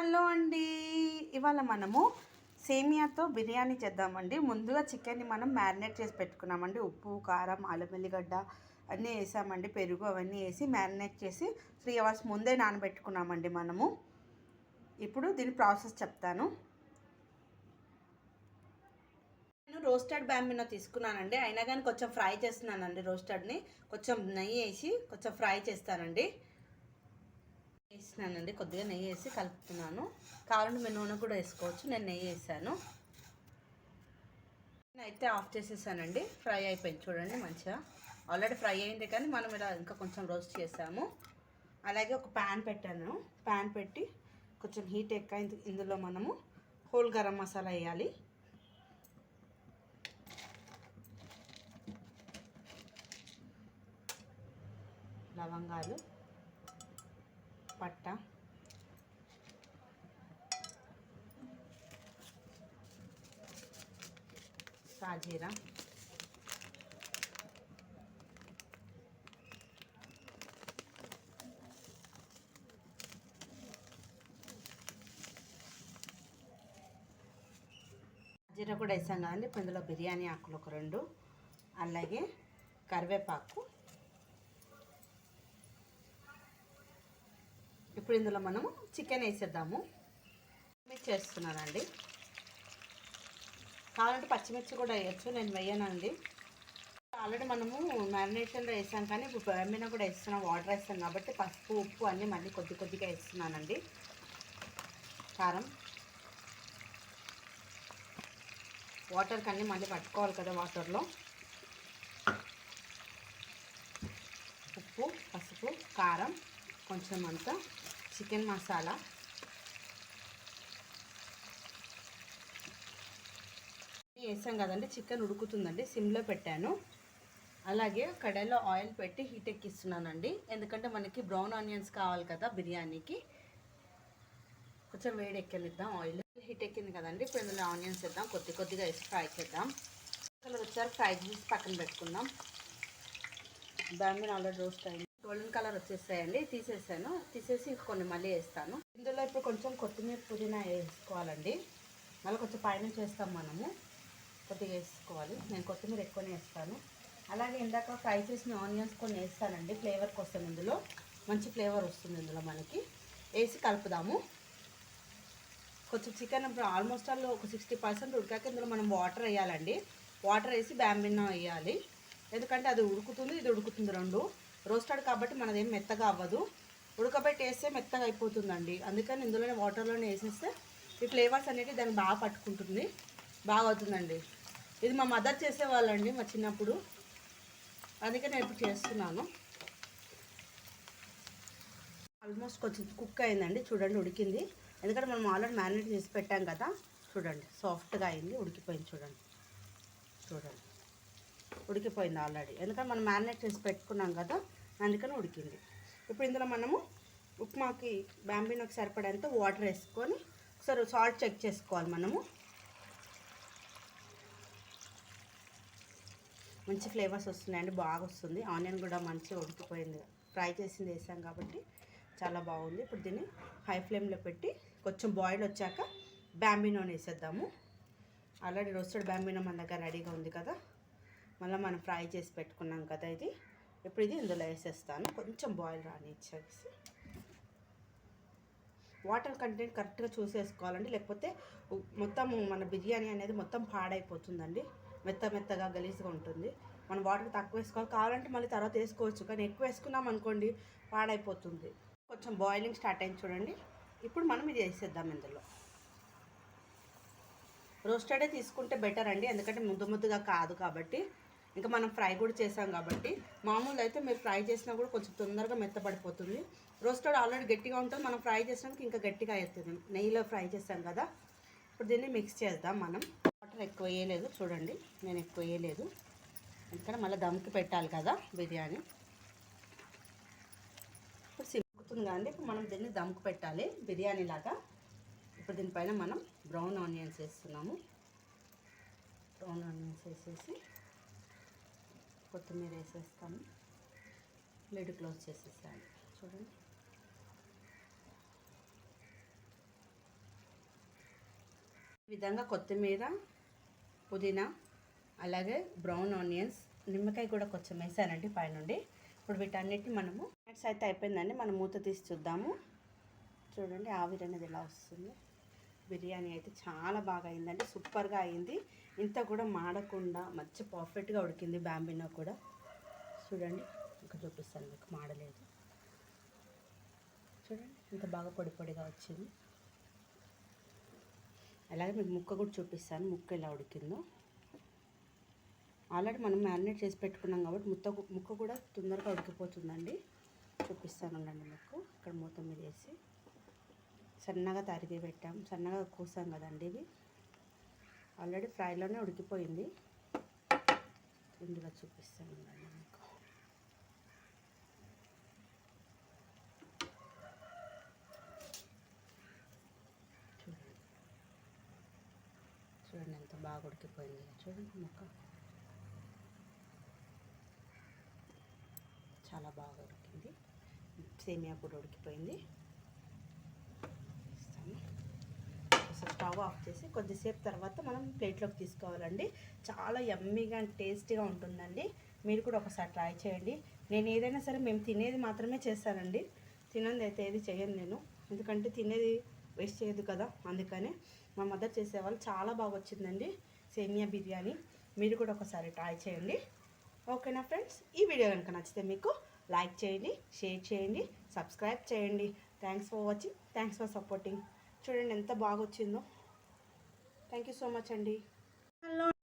Hello అండి, ఇవాళ మనము సేమియాతో బిర్యానీ చేద్దామండి. ముందుగా చికెన్ని మనం మ్యారినేట్ చేసి పెట్టుకున్నామండి. ఉప్పు, కారం, అల్లం వెల్లిగడ్డ అన్నీ వేసామండి. పెరుగు అవన్నీ వేసి మ్యారినేట్ చేసి 3 అవర్స్ ముందే నానబెట్టుకున్నామండి మనము. ఇప్పుడు దీని ప్రాసెస్ చెప్తాను. నేను రోస్టెడ్ బ్యాంబినో తీసుకున్నానండి. అయినా కానీ కొంచెం ఫ్రై చేస్తున్నానండి. రోస్టెడ్ని కొంచెం నెయ్యి వేసి కొంచెం ఫ్రై చేస్తానండి. వేసినానండి, కొద్దిగా నెయ్యి వేసి కలుపుతున్నాను. కావాలంటే మీరు నూనె కూడా వేసుకోవచ్చు. నేను నెయ్యి వేసాను. అయితే ఆఫ్ చేసేసానండి. ఫ్రై అయిపోయింది చూడండి, మంచిగా ఆల్రెడీ ఫ్రై అయింది. కానీ మనం ఇలా ఇంకా కొంచెం రోస్ట్ చేసాము. అలాగే ఒక ప్యాన్ పెట్టాను. ప్యాన్ పెట్టి కొంచెం హీట్ ఎక్కాయి. ఇందులో మనము హోల్ గరం మసాలా వేయాలి. లవంగాలు, పట్ట, సాజీరా, జీరా కూడా వేసాం కదండి. ఇప్పుడు ఇందులో బిర్యానీ ఆకులు ఒక 2, అలాగే కరివేపాకు. ఇప్పుడు ఇందులో మనము చికెన్ వేసేద్దాము. మిక్స్ చేస్తున్నానండి. కావాలంటే పచ్చిమిర్చి కూడా వేయచ్చు, నేను వేయనండి. ఆల్రెడీ మనము మ్యారినేషన్లో వేసాం, కానీ ఇప్పుడు బ్యాంబినో కూడా వేస్తున్నాం. వాటర్ వేస్తాం కాబట్టి పసుపు, ఉప్పు అన్నీ మళ్ళీ కొద్దిగా వేస్తున్నానండి. కారం, వాటర్కి అన్నీ మళ్ళీ పట్టుకోవాలి కదా వాటర్లో. ఉప్పు, పసుపు, కారం, కొంచెం అంతా చికెన్ మసాలా, వేసాం కదండి. చికెన్ ఉడుకుతుందండి, సిమ్లో పెట్టాను. అలాగే కడాయిలో ఆయిల్ పెట్టి హీట్ ఎక్కిస్తున్నానండి. ఎందుకంటే మనకి బ్రౌన్ ఆనియన్స్ కావాలి కదా బిర్యానీకి. కొంచెం వేడి ఎక్కనిద్దాం. ఆయిల్ హీట్ ఎక్కింది కదండి. ఇప్పుడు ఇందులో ఆనియన్స్ వేద్దాం. కొద్దిగా వేసి ఫ్రై చేద్దాం. కలర్ వచ్చారు, ఫ్రై చేసి పక్కన పెట్టుకుందాం. బ్యాంబినో ఆల్రెడీ రోస్ట్ అయింది. గోల్డెన్ కలర్ వచ్చేసాయండి. తీసేసి కొన్ని మళ్ళీ వేస్తాను. ఇందులో ఇప్పుడు కొంచెం కొత్తిమీర, పుదీనా వేసుకోవాలండి. మళ్ళీ కొంచెం పైనుంచి వేస్తాం మనము. కొద్దిగా వేసుకోవాలి. నేను కొత్తిమీర ఎక్కువనే వేస్తాను. అలాగే ఇందాక ఫ్రై చేసిన ఆనియన్స్ కొన్ని వేస్తానండి, ఫ్లేవర్ కోసం. ఇందులో మంచి ఫ్లేవర్ వస్తుంది. ఇందులో మనకి వేసి కలుపుదాము. కొంచెం చికెన్ ఆల్మోస్ట్ ఆల్ ఒక 60% ఉడికాక ఇందులో మనం వాటర్ వేయాలండి. వాటర్ వేసి బ్యాంబినో వేయాలి. ఎందుకంటే అది ఉడుకుతుంది, ఇది ఉడుకుతుంది. 2 రోస్టెడ్ కాబట్టి మనదేం మెత్తగా అవ్వదు. ఉడకబెట్టి వేస్తే మెత్తగా అయిపోతుందండి. అందుకని ఇందులోనే వాటర్లోనే వేసేస్తే ఈ ఫ్లేవర్స్ అనేవి దాన్ని బాగా పట్టుకుంటుంది, బాగా అవుతుందండి. ఇది మా మదర్ చేసేవాళ్ళండి మా చిన్నప్పుడు, అందుకే నేను ఇప్పుడు చేస్తున్నాను. ఆల్మోస్ట్ కొంచెం కుక్ అయిందండి చూడండి, ఉడికింది. ఎందుకంటే మనం ఆల్రెడీ మ్యారినేట్ చేసి పెట్టాం కదా. చూడండి, సాఫ్ట్గా అయింది, ఉడికిపోయింది. చూడండి ఉడికిపోయింది ఆల్రెడీ. ఎందుకంటే మనం మ్యారినేట్ చేసి పెట్టుకున్నాం కదా, అందుకని ఉడికింది. ఇప్పుడు ఇందులో మనము ఉప్మాకి బ్యాంబినోకి సరిపడేంత వాటర్ వేసుకొని ఒకసారి సాల్ట్ చెక్ చేసుకోవాలి మనము. మంచి ఫ్లేవర్స్ వస్తున్నాయండి, బాగా వస్తుంది. ఆనియన్ కూడా మంచిగా ఉడికిపోయింది. ఫ్రై చేసింది వేసాం కాబట్టి చాలా బాగుంది. ఇప్పుడు దీన్ని హై ఫ్లేమ్లో పెట్టి కొంచెం బాయిల్ వచ్చాక బ్యాంబినోని వేసేద్దాము. ఆల్రెడీ రోస్టెడ్ బ్యాంబినో మన దగ్గర రెడీగా ఉంది కదా. మళ్ళీ మనం ఫ్రై చేసి పెట్టుకున్నాం కదా ఇది. ఇప్పుడు ఇది ఇందులో వేసేస్తాను. కొంచెం బాయిల్ రానిచ్చేసి వాటర్ కంటెంట్ కరెక్ట్గా చూసేసుకోవాలండి. లేకపోతే మొత్తం మన బిర్యానీ అనేది మొత్తం పాడైపోతుందండి. మెత్తగా గలీజ్గా ఉంటుంది. మనం వాటర్ తక్కువ వేసుకోవాలి. కావాలంటే మళ్ళీ తర్వాత వేసుకోవచ్చు, కానీ ఎక్కువ వేసుకున్నాం అనుకోండి పాడైపోతుంది. కొంచెం బాయిలింగ్ స్టార్ట్ అయింది చూడండి. ఇప్పుడు మనం ఇది వేసేద్దాం. ఇందులో రోస్టెడే తీసుకుంటే బెటర్ అండి, ఎందుకంటే ముద్దగా కాదు కాబట్టి. ఇంకా మనం ఫ్రై కూడా చేసాం కాబట్టి. మామూలు అయితే మీరు ఫ్రై చేసినా కూడా కొంచెం తొందరగా మెత్తపడిపోతుంది. రోస్టెడ్ ఆల్రెడీ గట్టిగా ఉంటుంది, మనం ఫ్రై చేసినాక ఇంకా గట్టిగా అవుతుంది. నెయ్యిలో ఫ్రై చేసాం కదా. ఇప్పుడు దీన్ని మిక్స్ చేద్దాం మనం. వాటర్ ఎక్కువ వేయలేదు చూడండి, నేను ఎక్కువ వేయలేదు. ఎందుకంటే మళ్ళీ దమ్కి పెట్టాలి కదా బిర్యానీ. ఇప్పుడు సిక్కుతుంది కదండి. ఇప్పుడు మనం దీన్ని దమ్కి పెట్టాలి బిర్యానీ లాగా. ఇప్పుడు దీనిపైన మనం బ్రౌన్ ఆనియన్స్ వేస్తున్నాము. బ్రౌన్ ఆనియన్స్ వేసేసి కొత్తిమీర వేసేస్తాము. లిడ్ క్లోజ్ చేసేసాను చూడండి. విధంగా కొత్తిమీర, పుదీనా, అలాగే బ్రౌన్ ఆనియన్స్, నిమ్మకాయ కూడా కొంచెం వేసానండి పైనుండి. ఇప్పుడు వీటన్నిటిని మనము మినిట్స్ అయితే అయిపోయిందండి. మనం మూత తీసి చూద్దాము. చూడండి ఆవిరి అనేది ఎలా వస్తుంది. బిర్యానీ అయితే చాలా బాగా అయిందండి, సూపర్గా అయింది. ఇంత కూడా మాడకుండా మంచి పర్ఫెక్ట్గా ఉడికింది. బ్యాంబినో కూడా చూడండి, ఇంకా చూపిస్తాను మీకు, మాడలేదు. చూడండి ఇంత బాగా పొడి పొడిగా వచ్చింది. అలాగే మీకు ముక్క కూడా చూపిస్తాను, ముక్క ఎలా ఉడికిందో. ఆల్రెడీ మనం మ్యారినేట్ చేసి పెట్టుకున్నాం కాబట్టి ముక్క కూడా తొందరగా ఉడికిపోతుందండి. చూపిస్తాను ఉండండి మీకు. ఇక్కడ మూత మీద వేసి సన్నగా తరిగి పెట్టాం, సన్నగా కోసాం కదండి. ఇది ఆల్రెడీ ఫ్రైలోనే ఉడికిపోయింది. ఇందులో చూపిస్తాను ఉండండి మీకు. చూడండి చూడండి ఎంత బాగా ఉడికిపోయింది. చూడండి ముక్క చాలా బాగా ఉడికింది. సేమియా కూడా ఉడికిపోయింది. స్టవ్ ఆఫ్ చేసి కొద్దిసేపు తర్వాత మనం ప్లేట్లోకి తీసుకోవాలండి. చాలా యమ్మీగా అండ్ టేస్టీగా ఉంటుందండి. మీరు కూడా ఒకసారి ట్రై చేయండి. నేను ఏదైనా సరే మేము తినేది మాత్రమే చేస్తానండి, తినంది అయితే ఏది చేయను నేను, ఎందుకంటే తినేది వేస్ట్ చేయదు కదా. అందుకని మా మదర్ చేసేవాళ్ళు చాలా బాగా వచ్చిందండి సేమియా బిర్యానీ. మీరు కూడా ఒకసారి ట్రై చేయండి. ఓకేనా ఫ్రెండ్స్, ఈ వీడియో కనుక నచ్చితే మీకు లైక్ చేయండి, షేర్ చేయండి, సబ్స్క్రైబ్ చేయండి. Thanks for watching, thanks for supporting. చూడండి ఎంత బాగా వచ్చిందో. థ్యాంక్ యూ సో మచ్ అండి. హలో.